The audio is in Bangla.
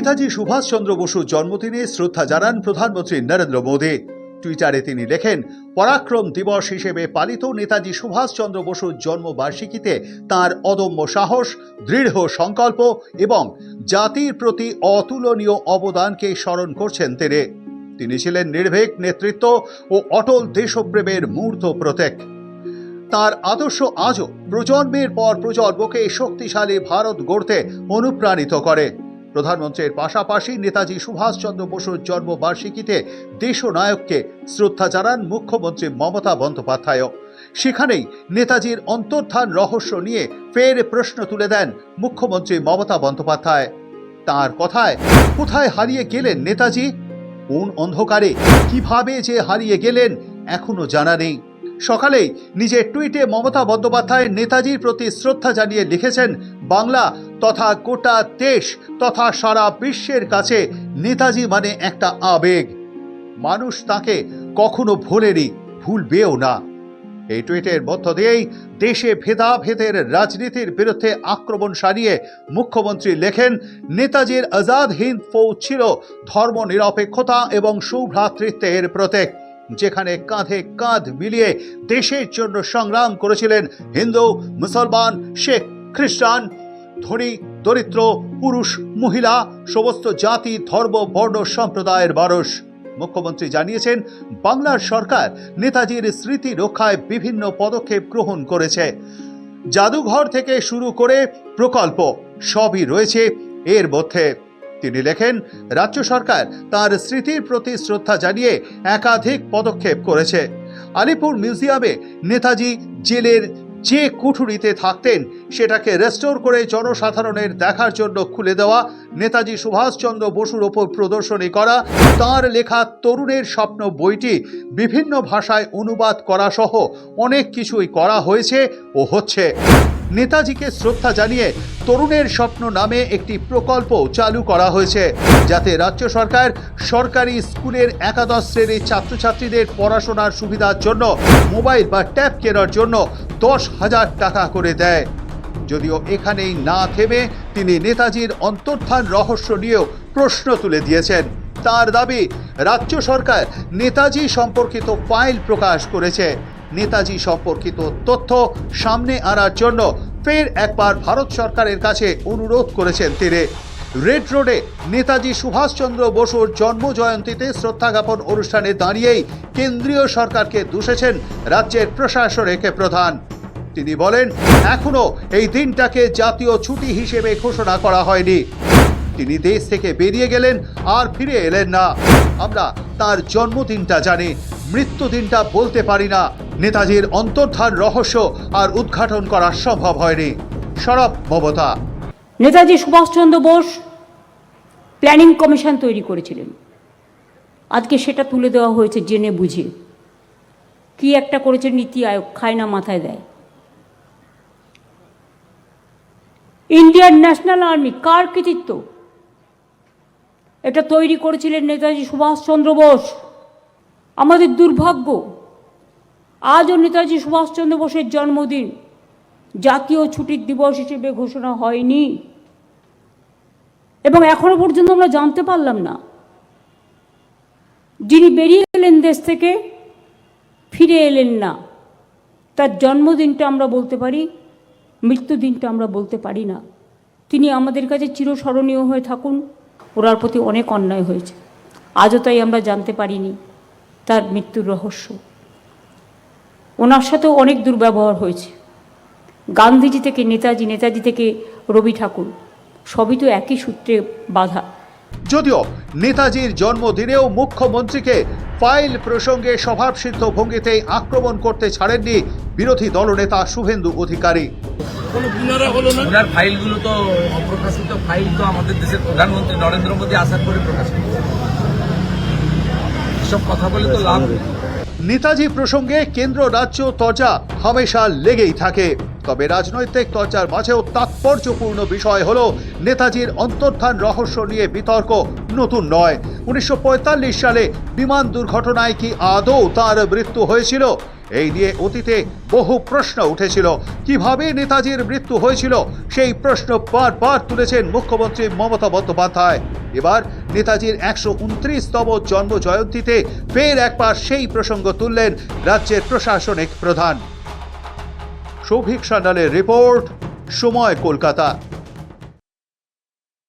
নেতাজি সুভাষচন্দ্র বসুর জন্মদিনে শ্রদ্ধা জানান প্রধানমন্ত্রী নরেন্দ্র মোদী। টুইটারে তিনি লেখেন, পরাক্রম দিবস হিসেবে পালিত নেতাজি সুভাষচন্দ্র বসুর জন্মবার্ষিকীতে তাঁর অদম্য সাহস, দৃঢ় সংকল্প এবং জাতির প্রতি অতুলনীয় অবদানকে স্মরণ করছেন তিনি ছিলেন নির্ভীক নেতৃত্ব ও অটল দেশপ্রেমের মূর্ত প্রতীক। তার আদর্শ আজও প্রজন্মের পর প্রজন্মকে শক্তিশালী ভারত গড়তে অনুপ্রাণিত করে। প্রধানমন্ত্রীর পাশাপাশি নেতাজি সুভাষচন্দ্র বসুর জন্মবার্ষিকীতে দেশনায়ককে শ্রদ্ধা জানান মুখ্যমন্ত্রী মমতা বন্দ্যোপাধ্যায়। সেখানেই নেতাজির অন্তর্ধান রহস্য নিয়ে ফের প্রশ্ন তুলে দেন মুখ্যমন্ত্রী মমতা বন্দ্যোপাধ্যায়। তার কথায়, কোথায় হারিয়ে গেলেন নেতাজি? কোন অন্ধকারে কিভাবে যে হারিয়ে গেলেন এখনো জানা নেই। সকালেই নিজের টুইটে মমতা বন্দ্যোপাধ্যায় নেতাজির প্রতি শ্রদ্ধা জানিয়ে লিখেছেন, বাংলা তথা গোটা দেশ তথা সারা বিশ্বের কাছে নেতাজি মানে একটা আবেগ। মানুষ তাকে কখনো ভোলেনি, ভুলবেও না। এই টুইটের মধ্য দিয়েই দেশে ভেদাভেদের রাজনীতির বিরুদ্ধে আক্রমণ সারিয়ে মুখ্যমন্ত্রী লেখেন, নেতাজির আজাদ হিন্দ ফৌজ ছিল ধর্মনিরপেক্ষতা এবং সৌভ্রাতৃত্বের প্রতীক, যেখানে কাঁধে কাঁধ মিলিয়ে দেশের জন্য সংগ্রাম করেছিলেন হিন্দু, মুসলমান, শিখ, খ্রিস্টান, ধনী, দরিদ্র, পুরুষ, মহিলা, সমস্ত জাতি, ধর্ম, বর্ণ, সম্প্রদায়ের মানুষ। মুখ্যমন্ত্রী জানিয়েছেন, বাংলার সরকার নেতাজির স্মৃতি রক্ষায় বিভিন্ন পদক্ষেপ গ্রহণ করেছে। জাদুঘর থেকে শুরু করে প্রকল্প সবই রয়েছে এর মধ্যে। তিনি লেখেন, রাজ্য সরকার তার স্মৃতির প্রতি শ্রদ্ধা জানিয়ে একাধিক পদক্ষেপ করেছে। আলিপুর মিউজিয়ামে নেতাজি জেলের যে কুঠুরিতে থাকতেন সেটাকে রেস্টোর করে জনসাধারণের দেখার জন্য খুলে দেওয়া, নেতাজি সুভাষচন্দ্র বসুর ওপর প্রদর্শনী করা, তাঁর লেখা তরুণের স্বপ্ন বইটি বিভিন্ন ভাষায় অনুবাদ করা সহ অনেক কিছুই করা হয়েছে ও হচ্ছে। নেতাজিকে শ্রদ্ধা জানিয়ে তরুণের স্বপ্ন নামে একটি প্রকল্প চালু করা হয়েছে, যাতে রাজ্য সরকার সরকারি স্কুলের একাদশ শ্রেণীর ছাত্রছাত্রীদের পড়াশোনার সুবিধার জন্য মোবাইল বা ট্যাব কেনার জন্য 10,000 টাকা করে দেয়। যদিও এখানেই না থেমে তিনি নেতাজির অন্তর্ধান রহস্য নিয়েও প্রশ্ন তুলে দিয়েছেন। তার দাবি, রাজ্য সরকার নেতাজি সম্পর্কিত ফাইল প্রকাশ করেছে। নেতাজি সম্পর্কিত তথ্য সামনে আনার জন্য ফের একবার ভারত সরকারের কাছে অনুরোধ করেছেন তিনি। রেড রোডে নেতাজি সুভাষচন্দ্র বসুর জন্মজয়ন্তীতে শ্রদ্ধা জ্ঞাপন অনুষ্ঠানে দাঁড়িয়েই কেন্দ্রীয় সরকারকে দুষেছেন রাজ্যের প্রশাসনিক প্রধান। তিনি বলেন, এখনো এই দিনটাকে জাতীয় ছুটি হিসেবে ঘোষণা করা হয়নি। তিনি দেশ থেকে বেরিয়ে গেলেন আর ফিরে এলেন না। আমরা তার জন্মদিনটা জানি, মৃত্যুদিনটা বলতে পারি না। নেতাজির অন্তর্ধান রহস্য আর উদ্ঘাটন করা সম্ভব হয়নি। সরব মমতা। নেতাজি সুভাষচন্দ্র বোস প্ল্যানিং কমিশন তৈরি করেছিলেন, আজকে সেটা তুলে দেওয়া হয়েছে জেনে বুঝে। কি একটা করেছে নীতি আয়োগ, খায় না মাথায় দেয়। ইন্ডিয়ান ন্যাশনাল আর্মি কার কৃতিত্ব? এটা তৈরি করেছিলেন নেতাজি সুভাষচন্দ্র বোস। আমাদের দুর্ভাগ্য, আজও নেতাজি সুভাষচন্দ্র বোসের জন্মদিন জাতীয় ছুটির দিবস হিসেবে ঘোষণা হয়নি এবং এখনো পর্যন্ত আমরা জানতে পারলাম না। যিনি বেরিয়ে গেলেন দেশ থেকে, ফিরে এলেন না, তার জন্মদিনটা আমরা বলতে পারি, মৃত্যুদিনটা আমরা বলতে পারি না। তিনি আমাদের কাছে চিরস্মরণীয় হয়ে থাকুন। ওনার প্রতি অনেক অন্যায় হয়েছে, আজও তাই আমরা জানতে পারিনি তার মৃত্যুর রহস্য। ওনার সাথেও অনেক দুর্ব্যবহার হয়েছে। গান্ধীজি থেকে নেতাজি, নেতাজি থেকে রবি ঠাকুর, সবই তো একই সূত্রে বাঁধা। যদিও নেতাজির জন্মদিনেও মুখ্যমন্ত্রীকে ফাইল প্রসঙ্গে স্বভাবসিদ্ধ ভঙ্গিতে আক্রমণ করতে ছাড়েননি বিরোধী দলনেতা শুভেন্দু অধিকারী। ওনার ফাইলগুলো তো অপ্রকাশিত ফাইল, তো আমাদের দেশের প্রধানমন্ত্রী নরেন্দ্র মোদী আশা করে প্রকাশ করেছে। এসব কথা বলে তো লাভ নেই। নেতাজি প্রসঙ্গে কেন্দ্র রাজ্য তরজা হামেশা লেগেই থাকে। তবে রাজনৈতিক চর্চার মাঝেও তাৎপর্যপূর্ণ বিষয় হল নেতাজির অন্তর্ধান রহস্য নিয়ে বিতর্ক নতুন নয়। 1945 সালে বিমান দুর্ঘটনায় কি আদৌ তার মৃত্যু হয়েছিল? এই নিয়ে অতীতে বহু প্রশ্ন উঠেছিল। কিভাবে নেতাজির মৃত্যু হয়েছিল সেই প্রশ্ন বারবার তুলেছেন মুখ্যমন্ত্রী মমতা বন্দ্যোপাধ্যায়। এবার নেতাজির 129তম জন্ম জয়ন্তীতে ফের একবার সেই প্রসঙ্গ তুললেন রাজ্যের প্রশাসনিক প্রধান। সৌভিক সান্যালের রিপোর্ট, সময় কলকাতা।